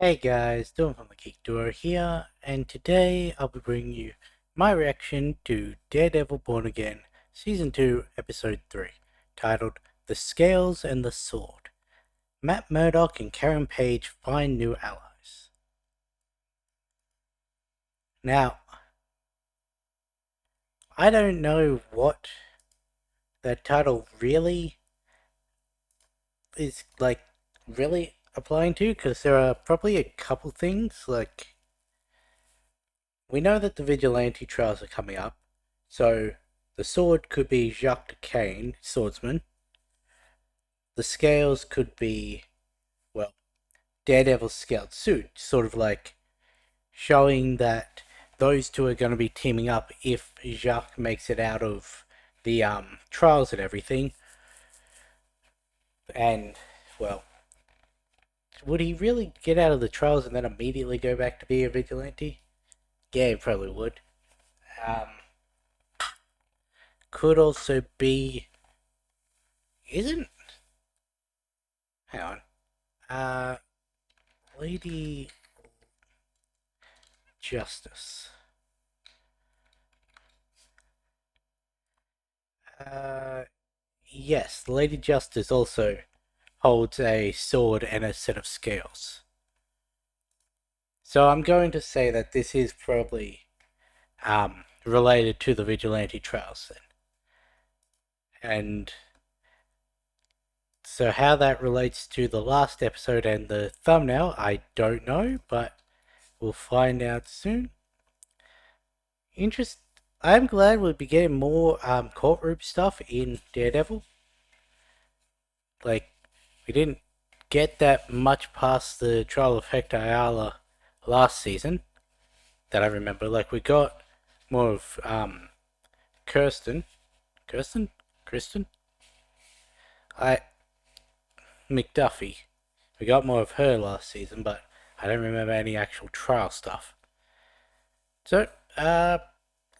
Hey guys, Dylan from the Geek Duo here, and today I'll be bringing you my reaction to Daredevil Born Again, Season 2, Episode 3, titled The Scales and the Sword. Matt Murdock and Karen Page find new allies. Now, I don't know what that title really is really applying to, because there are probably a couple things, we know that the vigilante trials are coming up, so the sword could be Jacques Kane, swordsman. The scales could be, well, Daredevil's scaled suit, sort of like showing that those two are going to be teaming up if Jacques makes it out of the trials and everything. And, well, would he really get out of the trials and then immediately go back to be a vigilante? Yeah, he probably would. Um, could also be. Isn't. Hang on. Uh, Lady Justice. Uh, yes, Lady Justice also holds a sword and a set of scales. So I'm going to say that this is probably related to the vigilante trials then. And so how that relates to the last episode and the thumbnail, I don't know, but we'll find out soon. Interest. I'm glad we'll be getting more courtroom stuff in Daredevil. Like, we didn't get that much past the trial of Hector Ayala last season that I remember. Like, we got more of Kirsten. Kirsten? Kristen? I McDuffie. We got more of her last season, but I don't remember any actual trial stuff. So,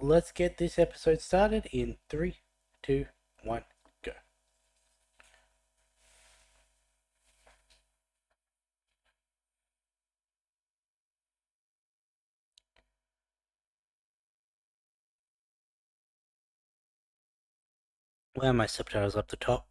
let's get this episode started in 3, 2, 1, go. Where are my subtitles up the top?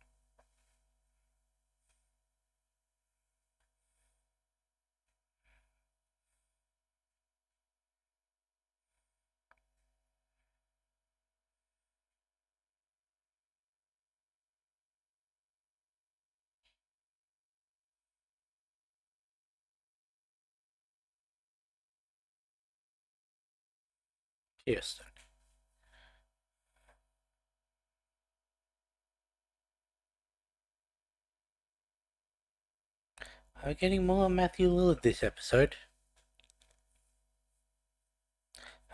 Kirsten. We're getting more Matthew Lillard this episode.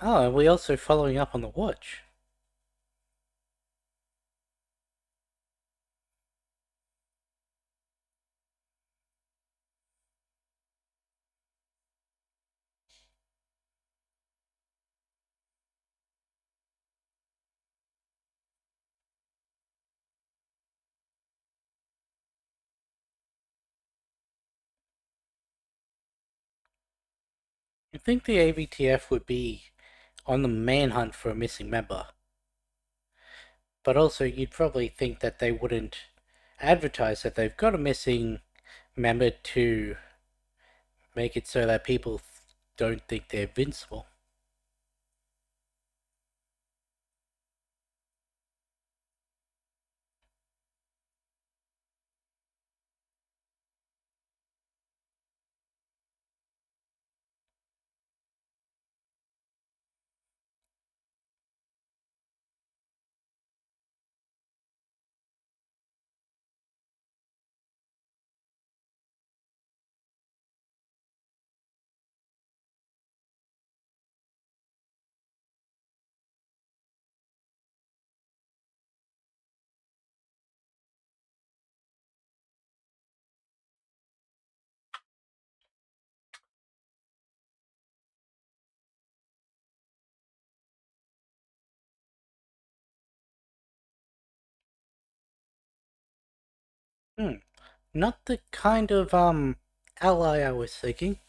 Oh, and we're also following up on the watch. I think the AVTF would be on the manhunt for a missing member. But also, you'd probably think that they wouldn't advertise that they've got a missing member to make it so that people don't think they're invincible. Hmm. Not the kind of ally I was thinking.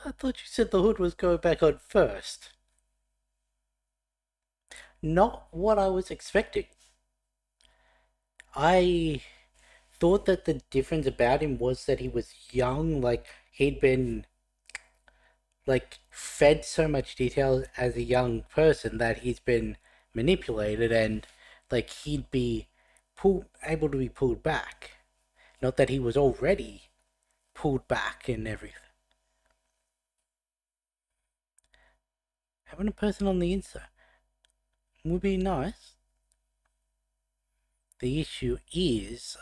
I thought you said the hood was going back on first. Not what I was expecting. I thought that the difference about him was that he was young, like he'd been like fed so much detail as a young person that he's been manipulated and like he'd be able to be pulled back. Not that he was already pulled back and everything. Having a person on the inside would be nice. The issue is,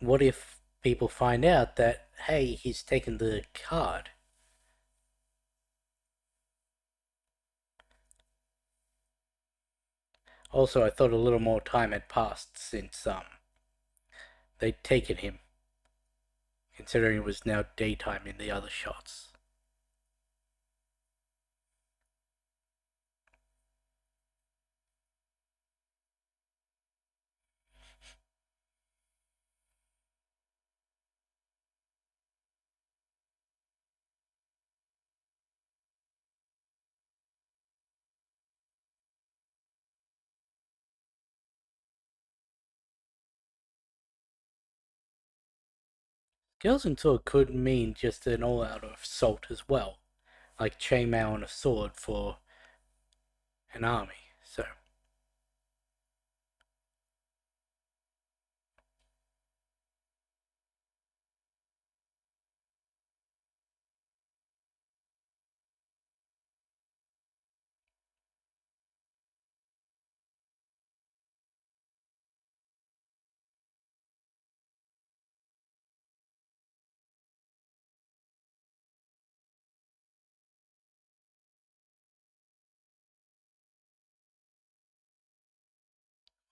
what if people find out that, hey, he's taken the card? Also, I thought a little more time had passed since they'd taken him, considering it was now daytime in the other shots. Girls in sword could mean just an all-out assault as well, like chainmail and a sword for an army. So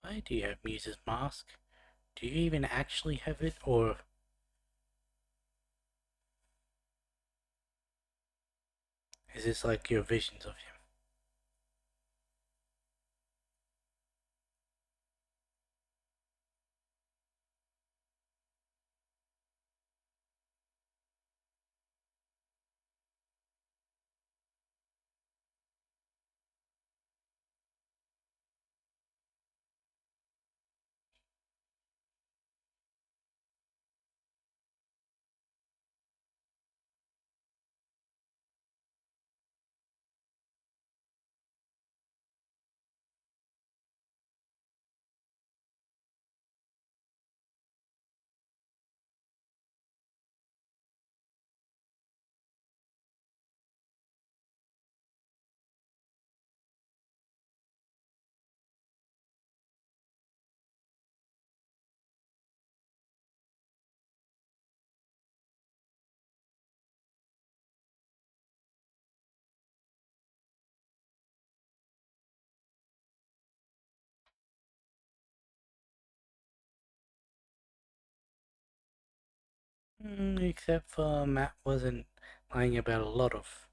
why do you have Muse's mask? Do you even actually have it, or is this like your visions of him? Except for Matt wasn't lying about a lot of.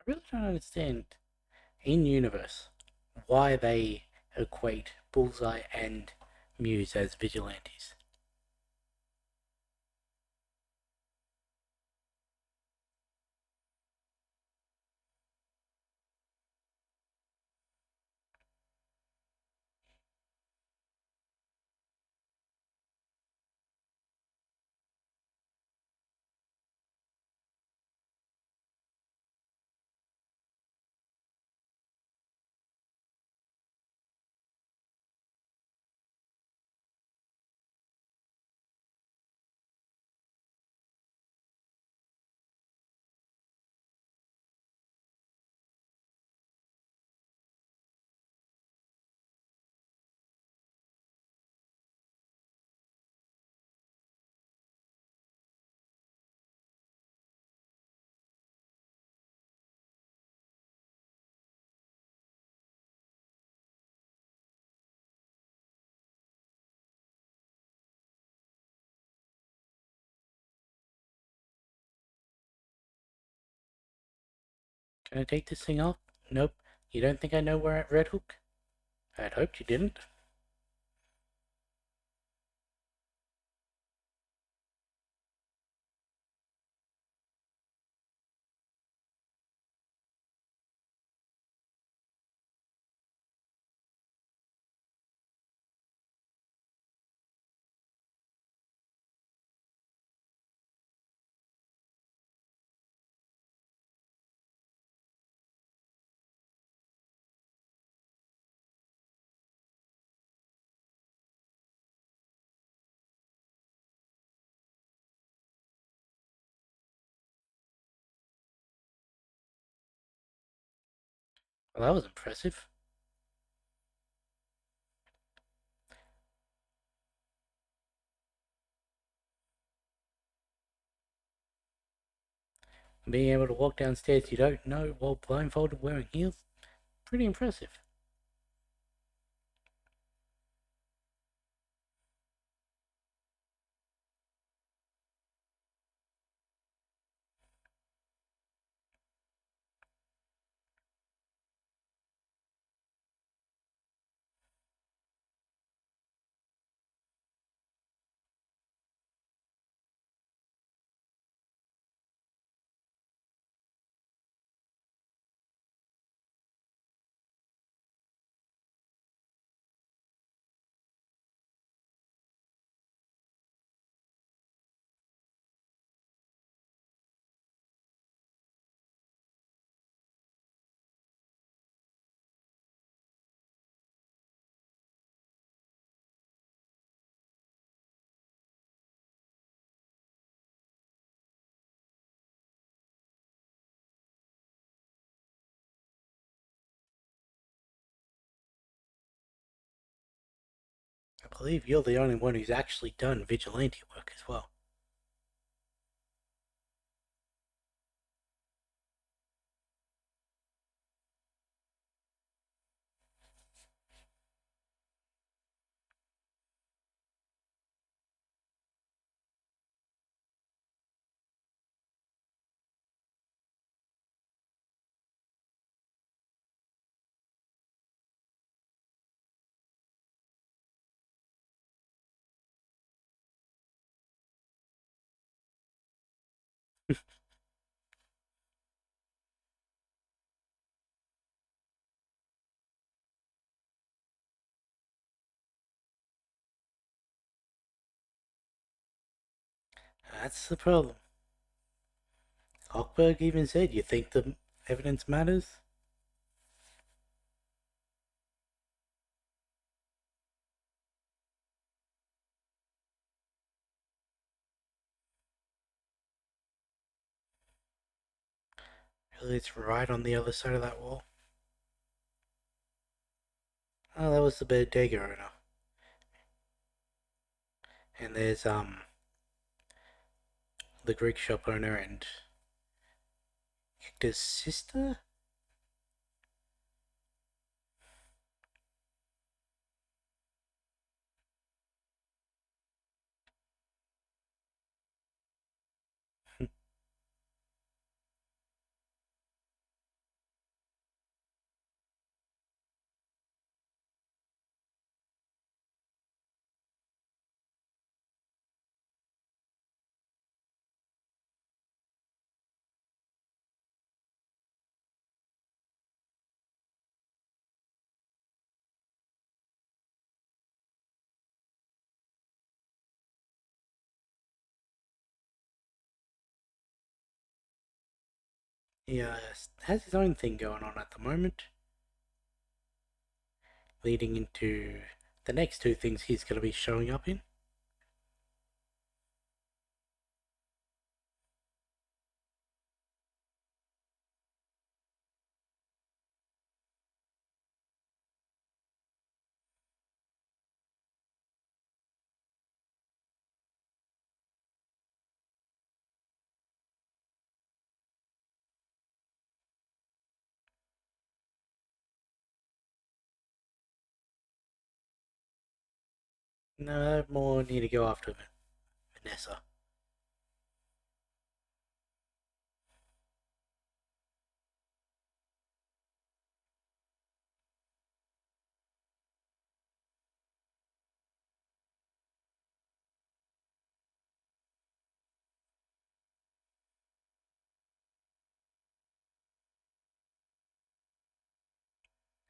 I really don't understand in universe why they equate Bullseye and Muse as vigilantes. Can I take this thing off? Nope. You don't think I know we're at Red Hook? I'd hoped you didn't. Well, that was impressive. Being able to walk downstairs you don't know while blindfolded wearing heels? Pretty impressive. I believe you're the only one who's actually done vigilante work as well. That's the problem. Hochberg even said, you think the evidence matters? Really, it's right on the other side of that wall. Oh, that was the bodega owner. And there's, the Greek shop owner and Hector's sister? He has his own thing going on at the moment, leading into the next two things he's going to be showing up in. No, more need to go after Vanessa.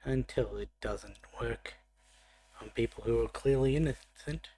until it doesn't work on people who are clearly innocent.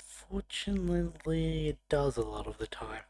Fortunately, it does a lot of the time.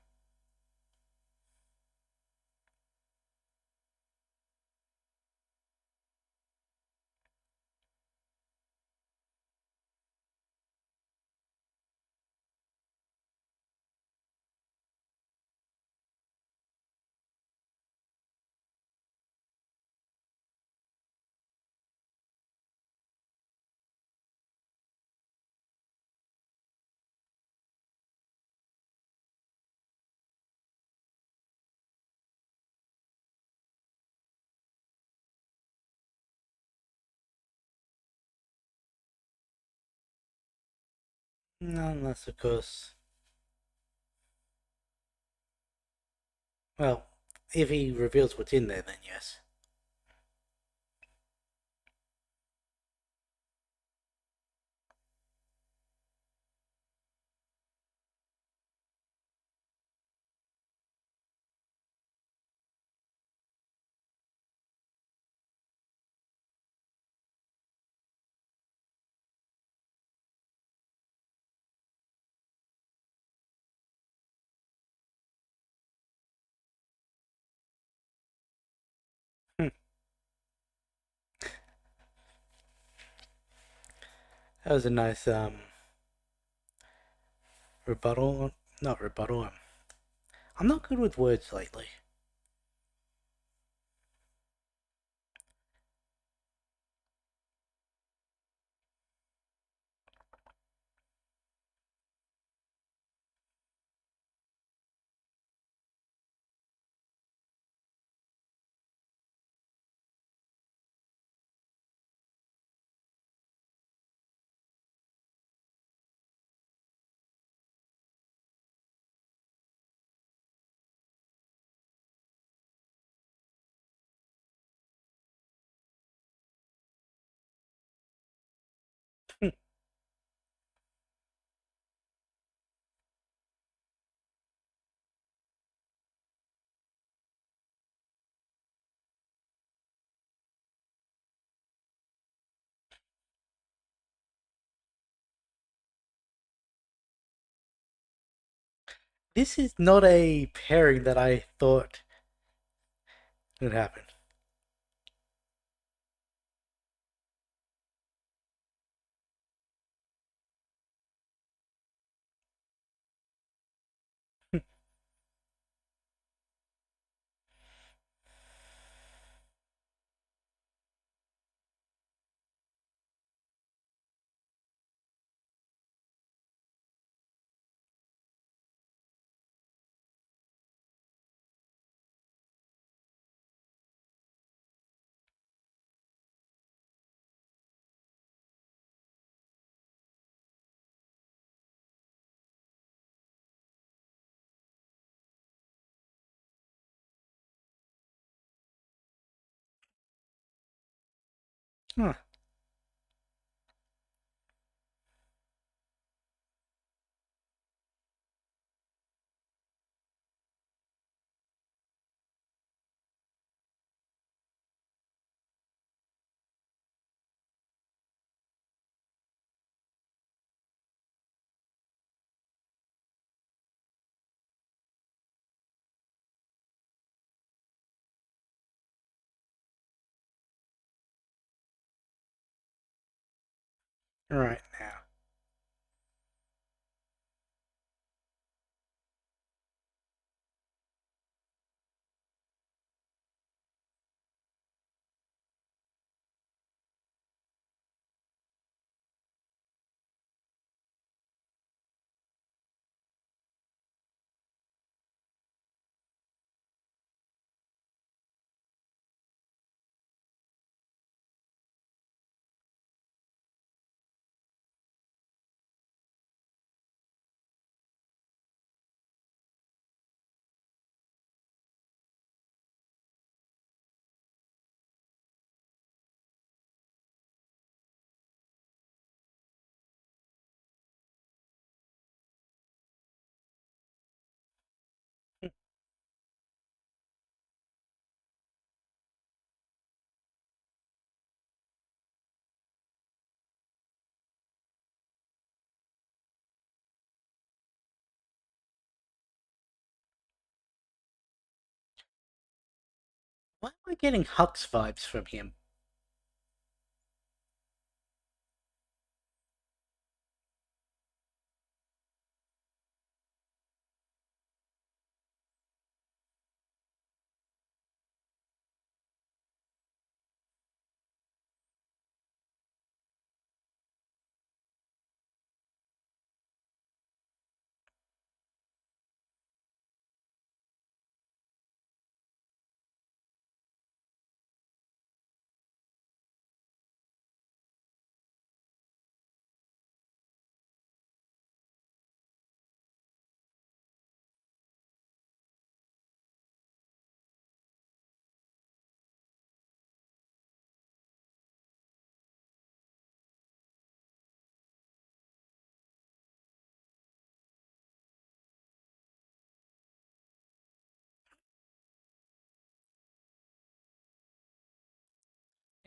Unless, of course, well, if he reveals what's in there, then yes. Hmm. That was a nice rebuttal. Not rebuttal. I'm not good with words lately. This is not a pairing that I thought would happen. Huh. right now. Why am I getting Hux vibes from him?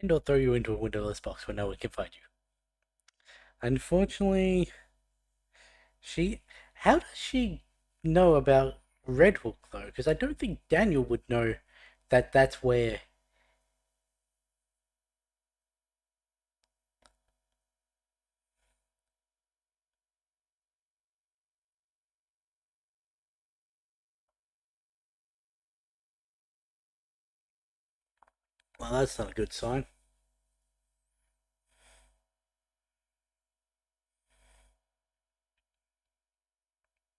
And I'll throw you into a windowless box where no one can find you. Unfortunately, she. How does she know about Red Hook though? Because I don't think Daniel would know that that's where. Well, that's not a good sign.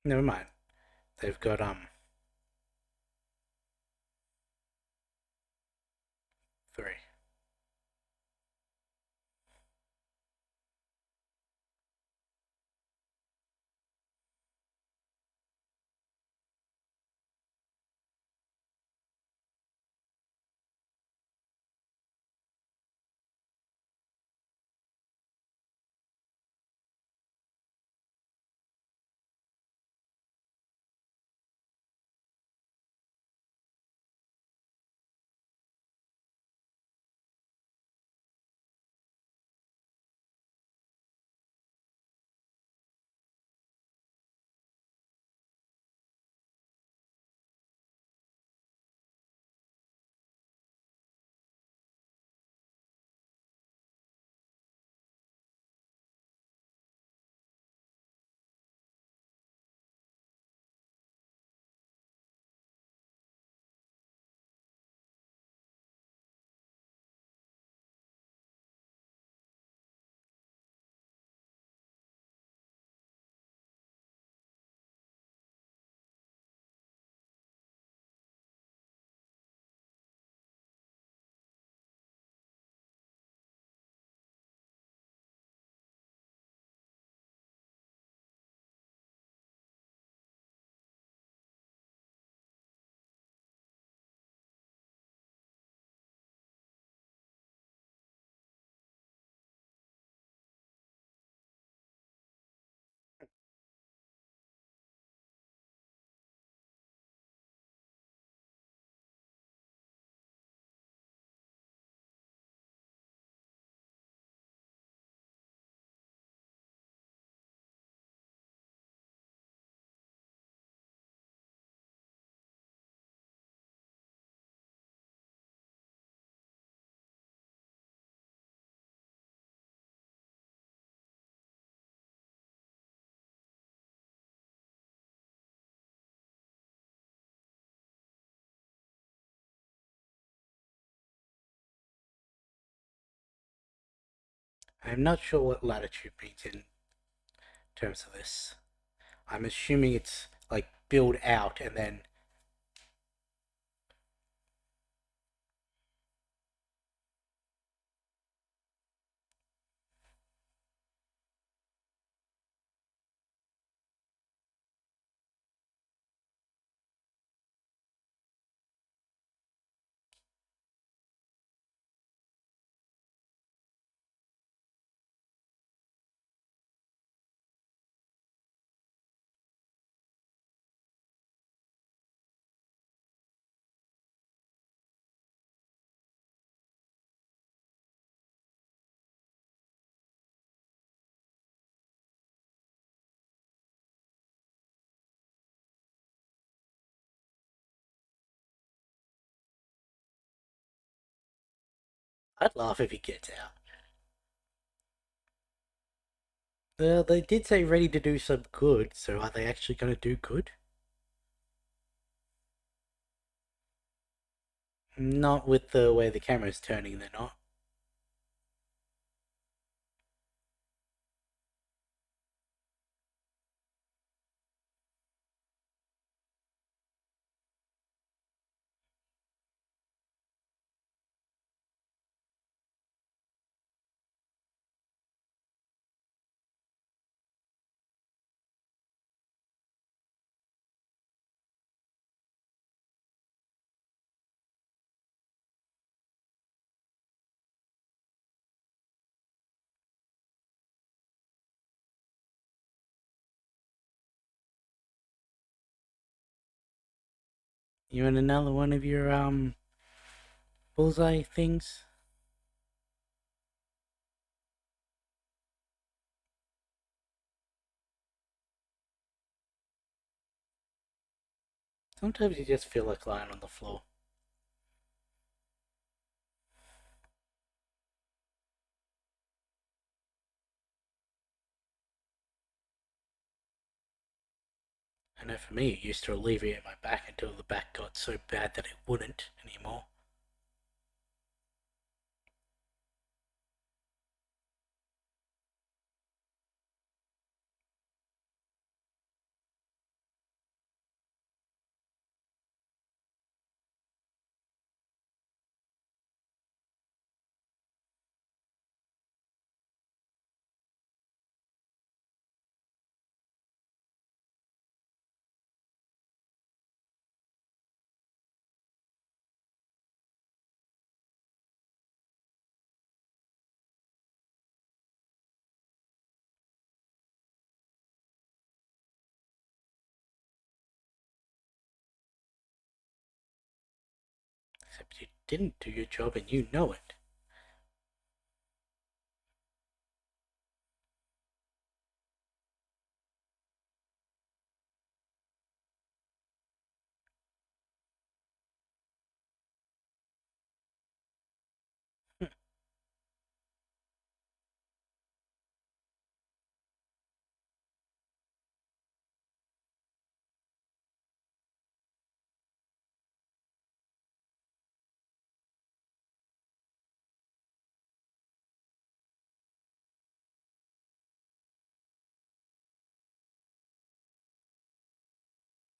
Never mind. They've got 3. I'm not sure what latitude means in terms of this. I'm assuming it's like build out and then. I'd laugh if he gets out. They did say ready to do some good, so are they actually going to do good? Not with the way the camera's turning, they're not. You want another one of your bullseye things? Sometimes you just feel like lying on the floor. I know for me, it used to alleviate my back until the back got so bad that it wouldn't anymore. Except you didn't do your job and you know it.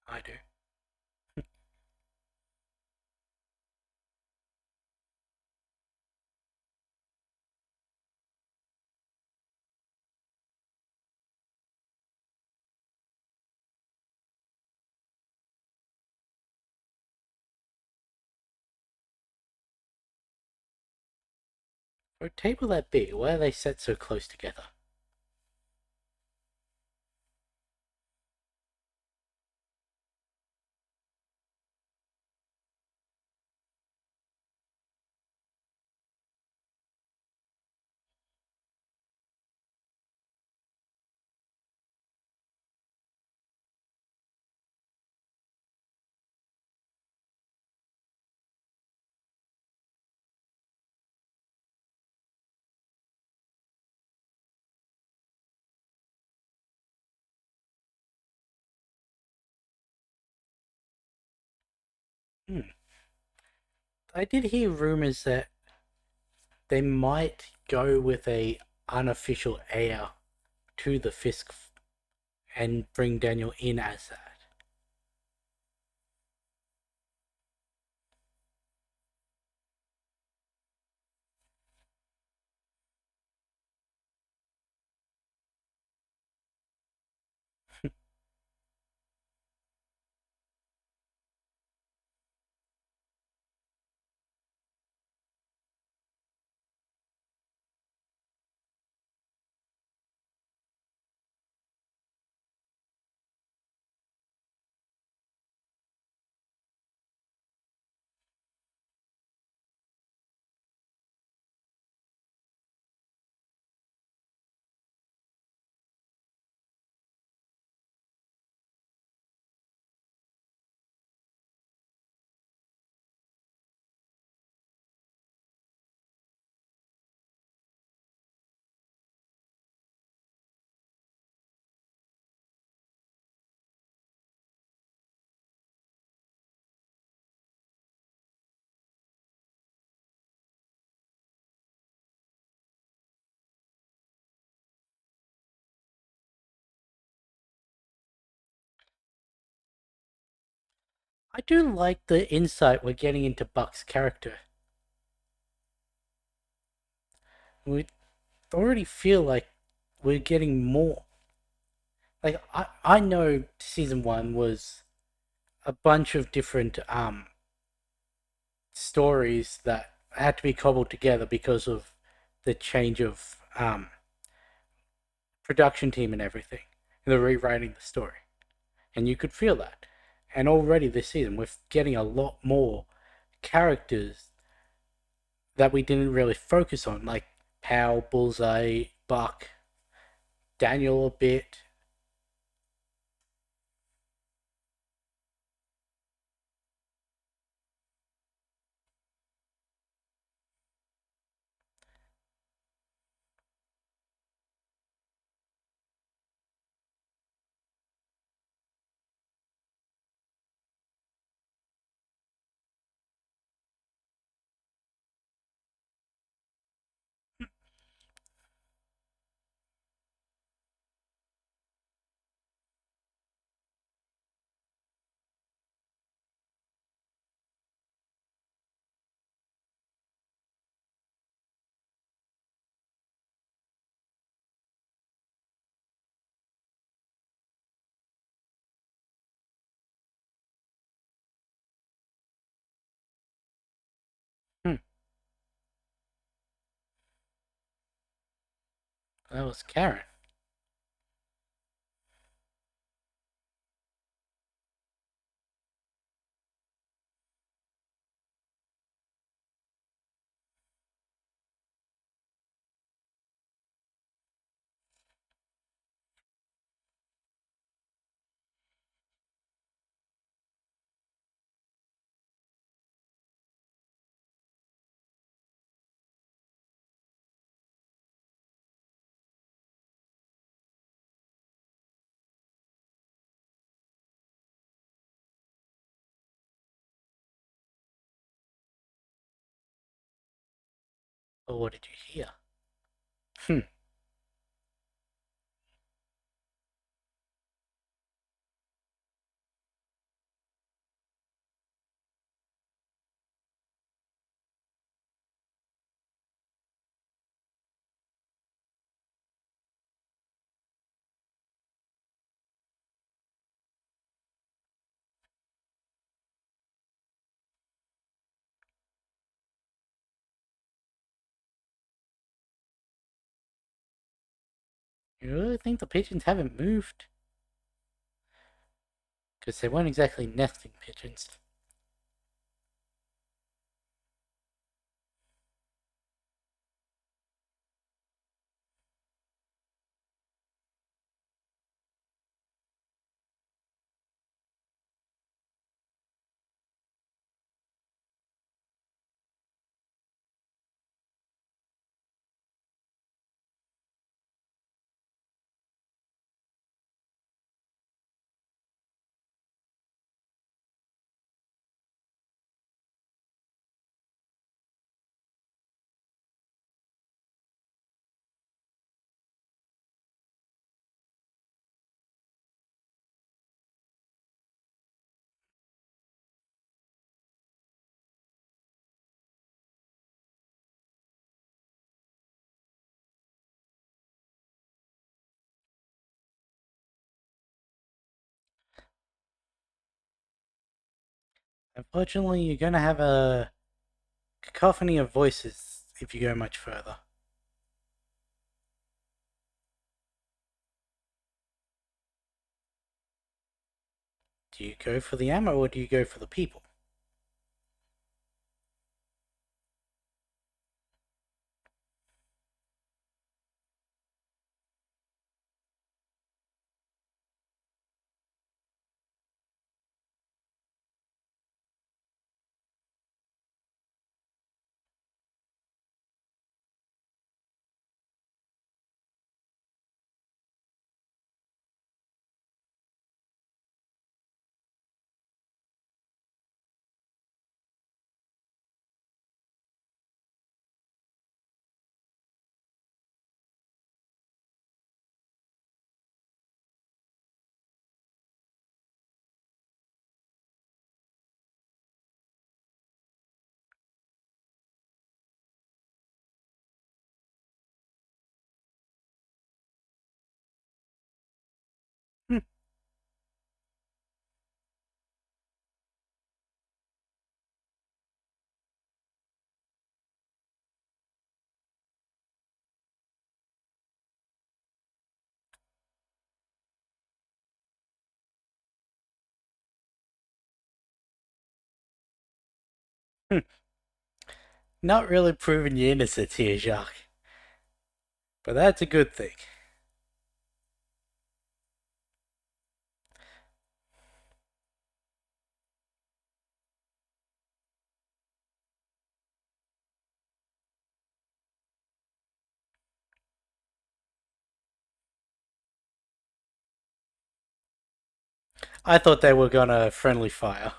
I do. For a table that big, why are they set so close together? Hmm. I did hear rumors that they might go with a unofficial heir to the Fisk and bring Daniel in as that. I do like the insight we're getting into Buck's character. We already feel like we're getting more. Like I know season one was a bunch of different stories that had to be cobbled together because of the change of production team and everything. And they're rewriting the story. And you could feel that. And already this season, we're getting a lot more characters that we didn't really focus on, like Pow, Bullseye, Buck, Daniel a bit. Hmm, that was Karen. Oh, what did you hear? Hmm. You really think the pigeons haven't moved? Because they weren't exactly nesting pigeons. Unfortunately, you're going to have a cacophony of voices if you go much further. Do you go for the ammo or do you go for the people? Hmm. Hmm. Not really proving your innocence here, Jacques. But that's a good thing. I thought they were gonna friendly fire.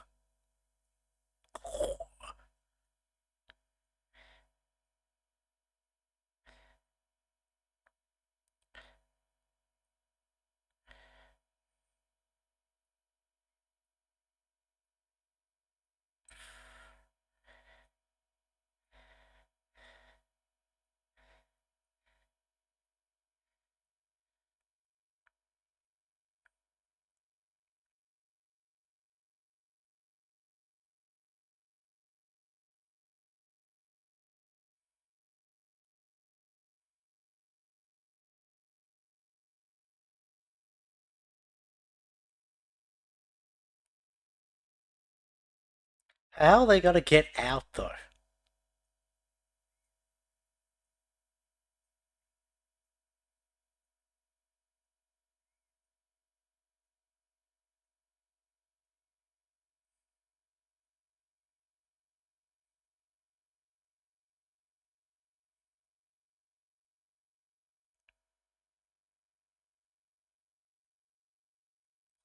How are they gonna get out though?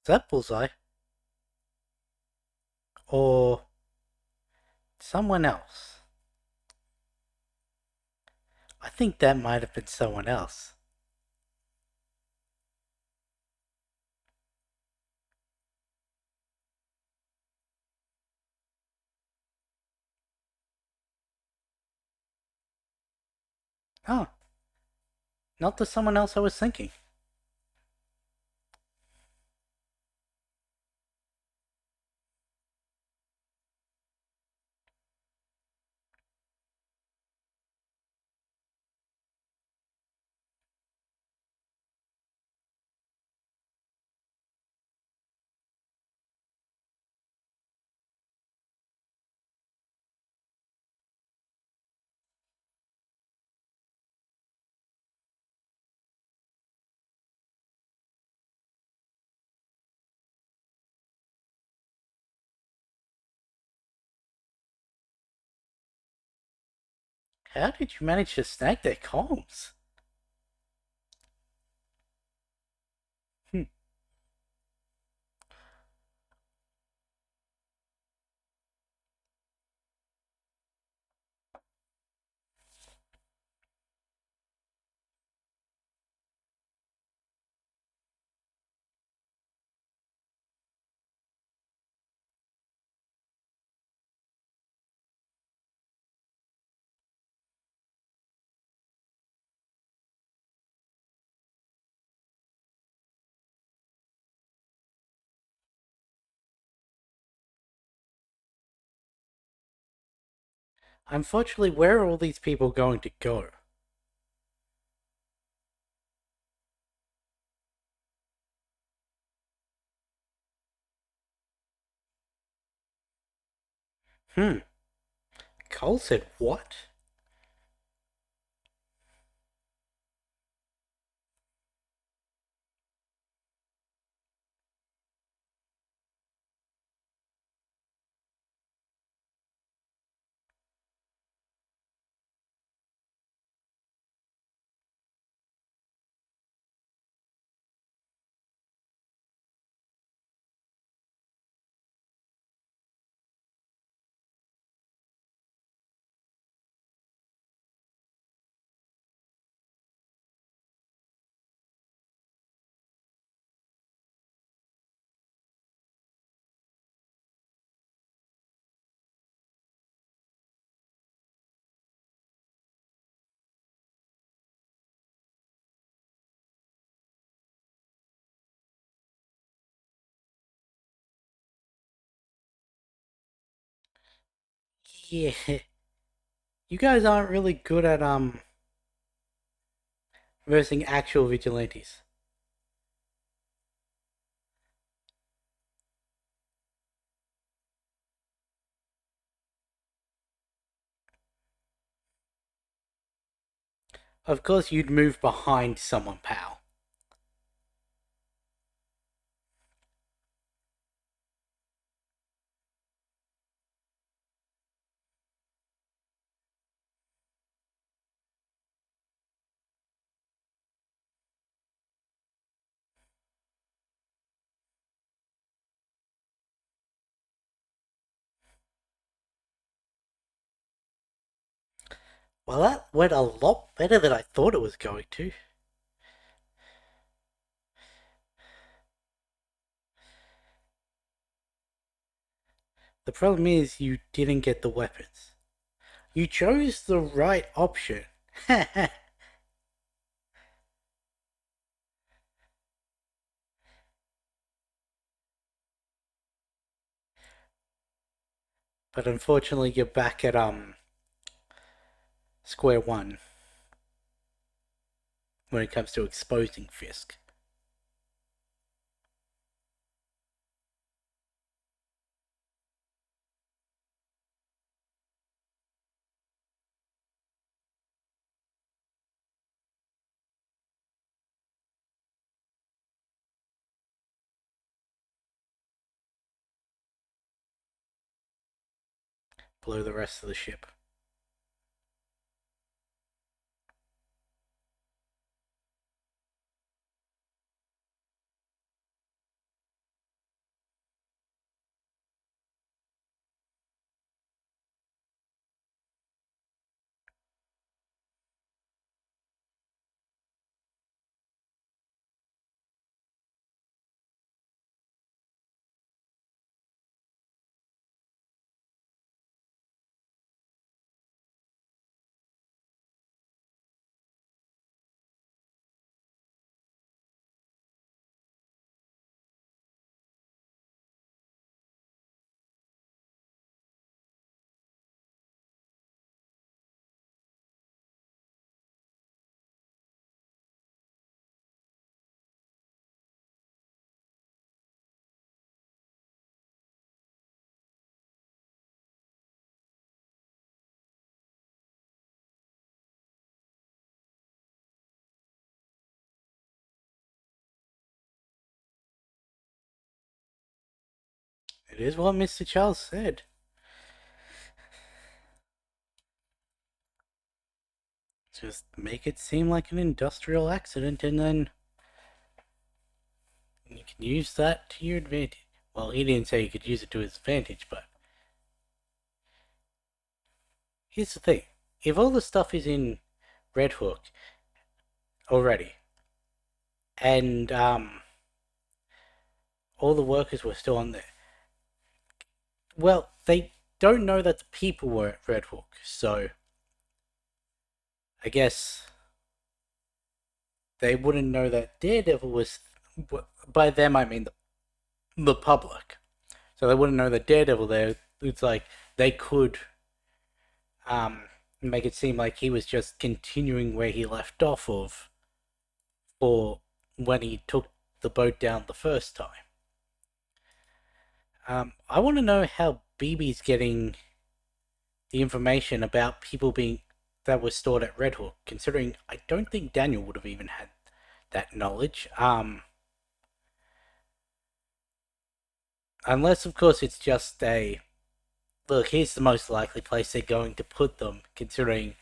Is that Bullseye? Or someone else? I think that might have been someone else. Oh, not the someone else I was thinking. How did you manage to snag their comms? Hmm. Unfortunately, where are all these people going to go? Hmm. Cole said what? Yeah, you guys aren't really good at versing actual vigilantes. Of course, you'd move behind someone, pal. Well, that went a lot better than I thought it was going to. The problem is you didn't get the weapons. You chose the right option. But unfortunately, you're back at square one when it comes to exposing Fisk. Blow the rest of the ship. It is what Mr. Charles said. Just make it seem like an industrial accident and then you can use that to your advantage. Well, he didn't say you could use it to his advantage, but here's the thing. If all the stuff is in Red Hook already, and all the workers were still on there, well, they don't know that the people were at Red Hook, so I guess they wouldn't know that Daredevil was. By them, I mean the public. So they wouldn't know that Daredevil there. It's like they could um, make it seem like he was just continuing where he left off of for when he took the boat down the first time. I want to know how BB's getting the information about people being that was stored at Red Hook, considering I don't think Daniel would have even had that knowledge. Unless, of course, it's just a look, here's the most likely place they're going to put them, considering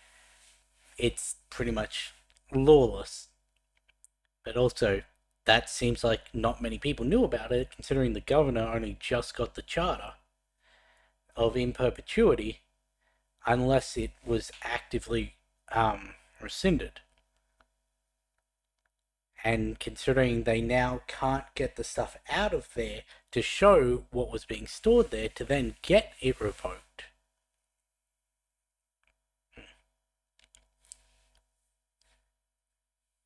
it's pretty much lawless. But also, that seems like not many people knew about it, considering the governor only just got the charter of in perpetuity, unless it was actively rescinded. And considering they now can't get the stuff out of there to show what was being stored there to then get it revoked.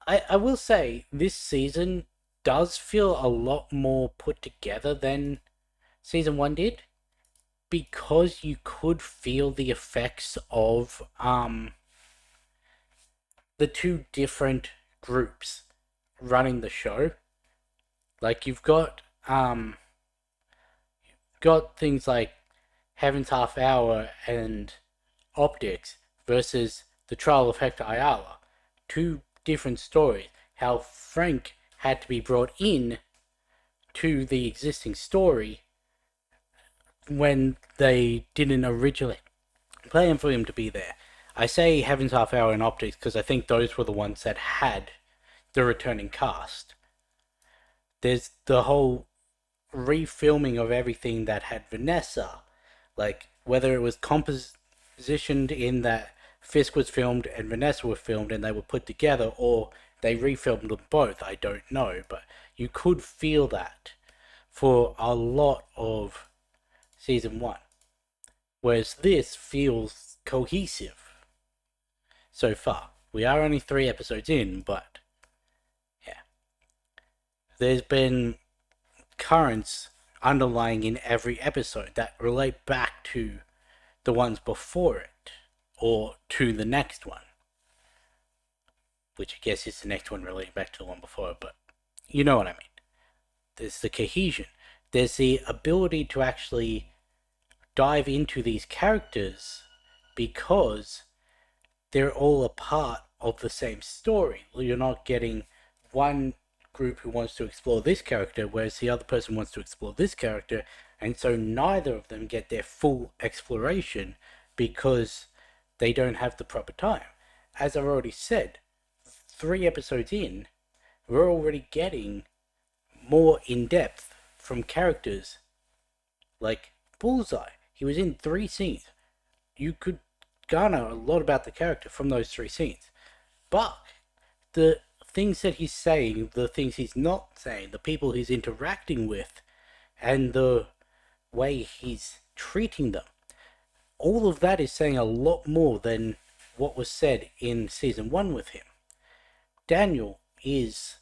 I will say this season does feel a lot more put together than season one did, because you could feel the effects of the two different groups running the show. Like you've got things like Heaven's Half Hour and Optics versus the Trial of Hector Ayala. Two different stories. How Frank had to be brought in to the existing story when they didn't originally plan for him to be there. I say Heaven's Half Hour and Optics because I think those were the ones that had the returning cast. There's the whole refilming of everything that had Vanessa, like whether it was compositioned in that Fisk was filmed and Vanessa was filmed and they were put together, or they refilmed them both. I don't know, but you could feel that for a lot of season one, whereas this feels cohesive so far. We are only 3 episodes in, but yeah, there's been currents underlying in every episode that relate back to the ones before it or to the next one, which I guess is the next one relating back to the one before it, but you know what I mean. There's the cohesion. There's the ability to actually dive into these characters because they're all a part of the same story. You're not getting one group who wants to explore this character, whereas the other person wants to explore this character, and so neither of them get their full exploration because they don't have the proper time. As I've already said, 3 episodes in, we're already getting more in depth from characters like Bullseye. He was in 3 scenes. You could garner a lot about the character from those 3 scenes. But the things that he's saying, the things he's not saying, the people he's interacting with, and the way he's treating them, all of that is saying a lot more than what was said in season one with him. Daniel is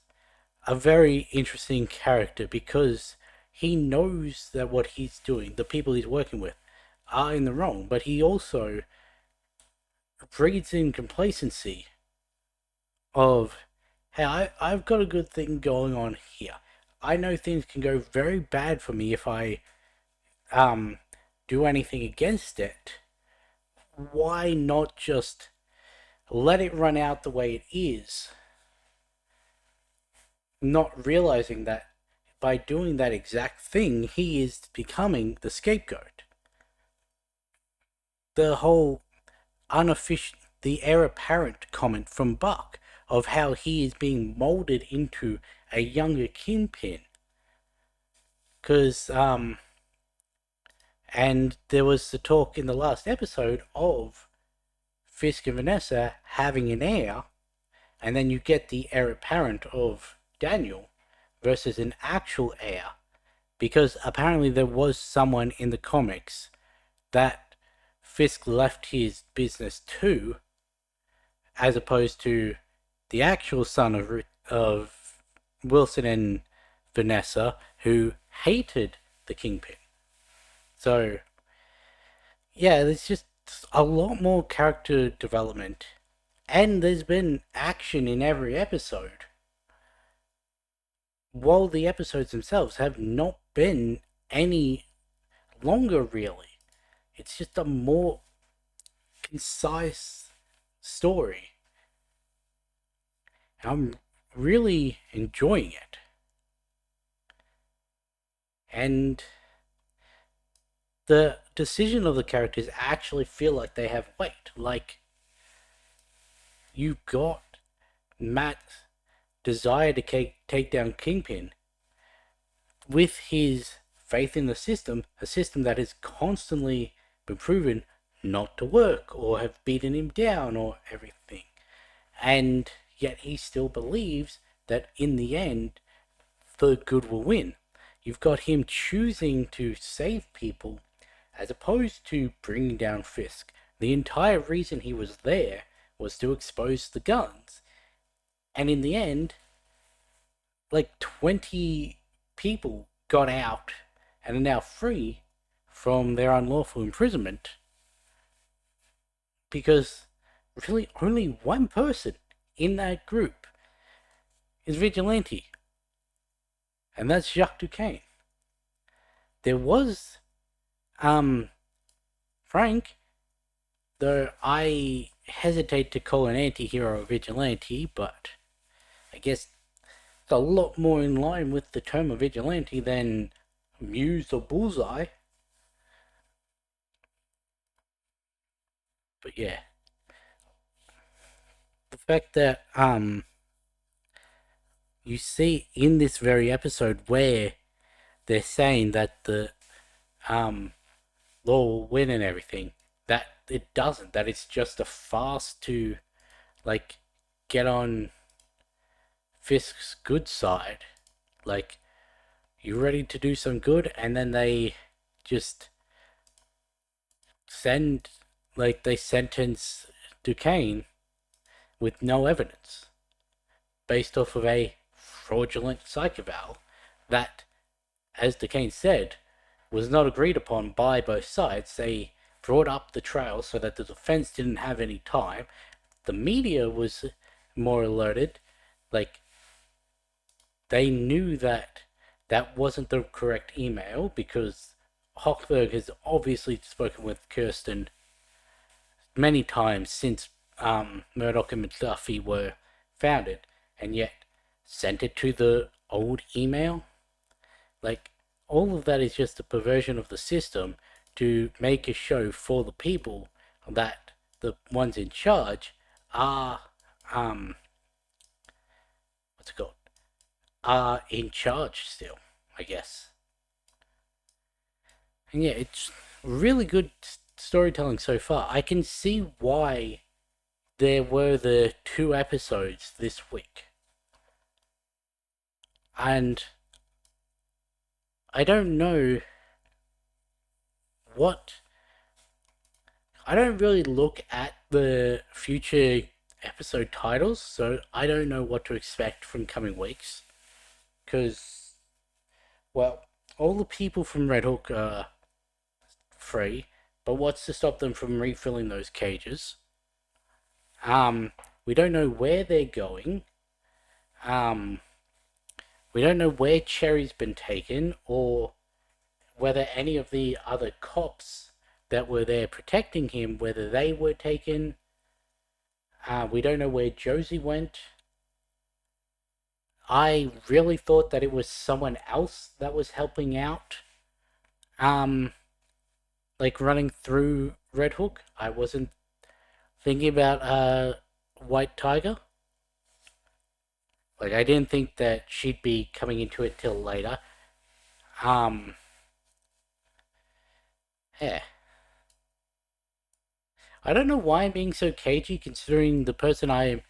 a very interesting character because he knows that what he's doing, the people he's working with, are in the wrong, but he also breeds in complacency of, hey, I've got a good thing going on here. I know things can go very bad for me if I do anything against it. Why not just let it run out the way it is? Not realizing that by doing that exact thing, he is becoming the scapegoat. The whole unofficial, the heir apparent comment from Buck of how he is being molded into a younger Kingpin. Because, and there was the talk in the last episode of Fisk and Vanessa having an heir, and then you get the heir apparent of Daniel versus an actual heir, because apparently there was someone in the comics that Fisk left his business to, as opposed to the actual son of Wilson and Vanessa, who hated the Kingpin. So, yeah, it's just a lot more character development, and there's been action in every episode. While the episodes themselves have not been any longer, really. It's just a more concise story. I'm really enjoying it. And the decision of the characters actually feel like they have weight. Like, you've got Matt's desire to take down Kingpin with his faith in the system, a system that has constantly been proven not to work or have beaten him down or everything. And yet he still believes that in the end, the good will win. You've got him choosing to save people as opposed to bringing down Fisk. The entire reason he was there was to expose the guns. And in the end, like 20 people got out and are now free from their unlawful imprisonment because really only one person in that group is vigilante, and that's Jacques Duquesne. There was Frank, though I hesitate to call an anti-hero a vigilante, but I guess it's a lot more in line with the term of vigilante than Muse or Bullseye. But yeah, the fact that you see in this very episode where they're saying that the law will win and everything, that it doesn't. That it's just a farce to like get on Fisk's good side. Like, you ready to do some good, and then they just they sentence Duquesne with no evidence based off of a fraudulent psych eval that, as Duquesne said, was not agreed upon by both sides. They brought up the trial so that the defense didn't have any time. The media was more alerted. Like, they knew that that wasn't the correct email because Hochberg has obviously spoken with Kirsten many times since Murdoch and McDuffie were founded, and yet sent it to the old email. Like, all of that is just a perversion of the system to make a show for the people that the ones in charge are what's it called? Are in charge still, I guess. And yeah, it's really good storytelling so far. I can see why there were the 2 episodes this week. And I don't know what. I don't really look at the future episode titles, so I don't know what to expect from coming weeks. Because, well, all the people from Red Hook are free, but what's to stop them from refilling those cages? We don't know where they're going. We don't know where Cherry's been taken, or whether any of the other cops that were there protecting him, whether they were taken. We don't know where Josie went. I really thought that it was someone else that was helping out. Like running through Red Hook. I wasn't thinking about White Tiger. Like, I didn't think that she'd be coming into it till later. Yeah. I don't know why I'm being so cagey, considering the person I'm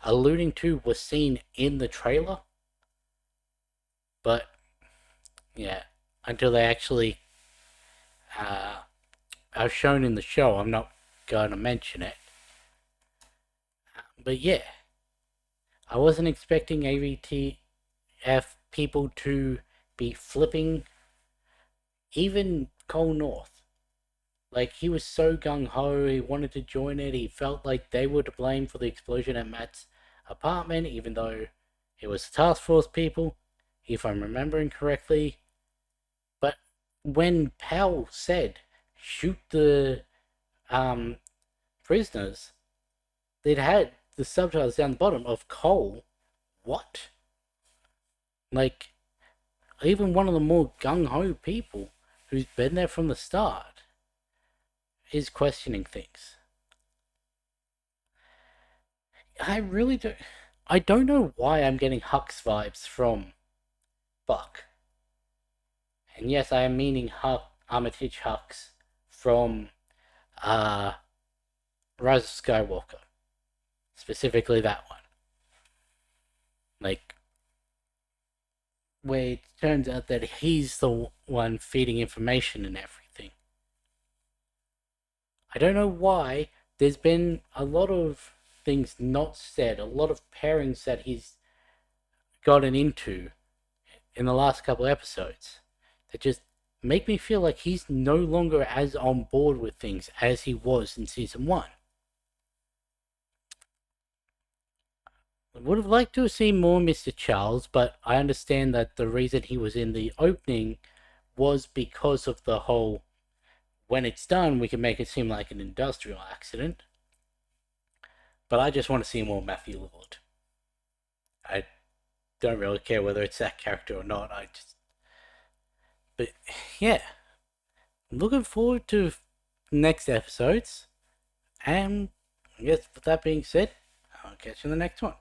alluding to was seen in the trailer. But, yeah, until they actually are shown in the show, I'm not going to mention it. But yeah, I wasn't expecting AVTF people to be flipping even Cole North. Like, he was so gung-ho, he wanted to join it, he felt like they were to blame for the explosion at Matt's apartment, even though it was the task force people, if I'm remembering correctly. But when Powell said, shoot the um, prisoners, they'd had the subtitles down the bottom of Cole. What? Like, even one of the more gung-ho people who's been there from the start is questioning things. I really don't. I don't know why I'm getting Hux vibes from Buck. And yes, I am meaning Armitage Hux from uh, Rise of Skywalker. Specifically that one. Like, where it turns out that he's the one feeding information and everything. I don't know why. There's been a lot of things not said, a lot of pairings that he's gotten into in the last couple episodes that just make me feel like he's no longer as on board with things as he was in season one. I would have liked to have seen more Mr. Charles, but I understand that the reason he was in the opening was because of the whole when it's done, we can make it seem like an industrial accident. But I just want to see more Matthew Lillard. I don't really care whether it's that character or not. But yeah, looking forward to next episodes. And I guess with that being said, I'll catch you in the next one.